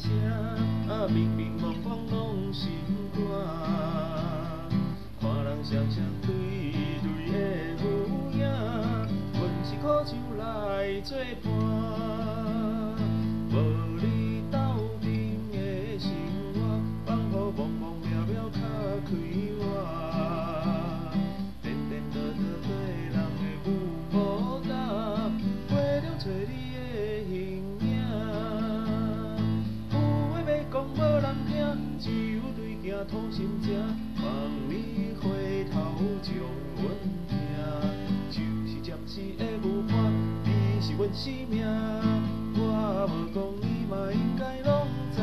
声，明明茫茫拢心寒。看人双双对对的有影，阮是苦酒来作伴。无你斗阵的生活，放予茫茫渺渺较快活。颠颠倒倒对人的有无答，花中找你的形影。有话要讲无人听，只有对镜吐心声。望你回头将阮听，就是暂时的有伴，你是阮生命。我无讲你嘛应该拢知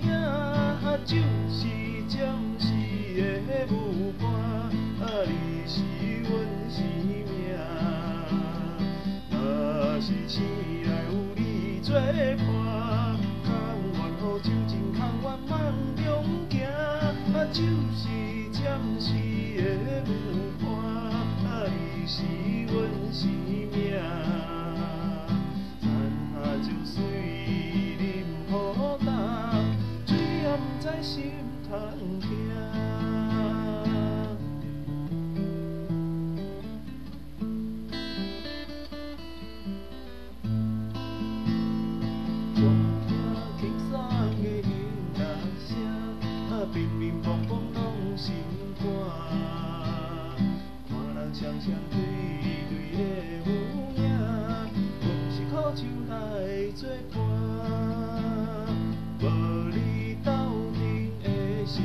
影，就是暂时的有伴，你是阮生命。若是醒来有你作伴，甘愿予酒精空愿梦中行，就是暂时的有伴，你是阮生命。谈酒水饮好淡，水也不知心通听。轻松的音乐声，明明茫茫拢心寒。看人双双对对的有影，阮是苦酒来作伴。无你斗阵的生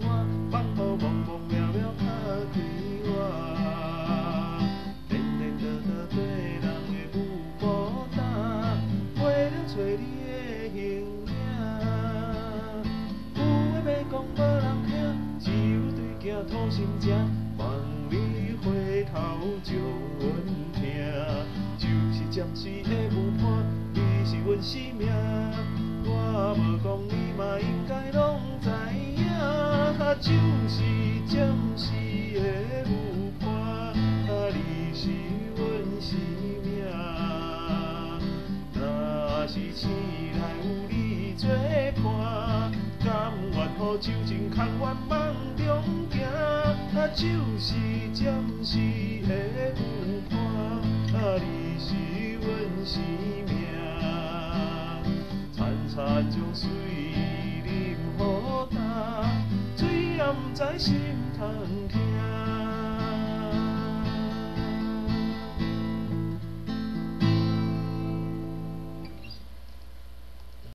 活，放予茫茫渺渺较快活。颠颠倒倒对人的有无答，花中找你的形影。有话要讲无人听，只有对镜吐心声。望你回头将阮听，就是暂时的有伴，你是阮生命。我无讲你嘛应该拢知影，就是暂时的有伴，你是阮生命。若是醒来有你作伴，甘愿予酒精空愿梦中行，就是暂时的有伴，你是阮生命。潺潺将水饮好淡，水也不知心通听。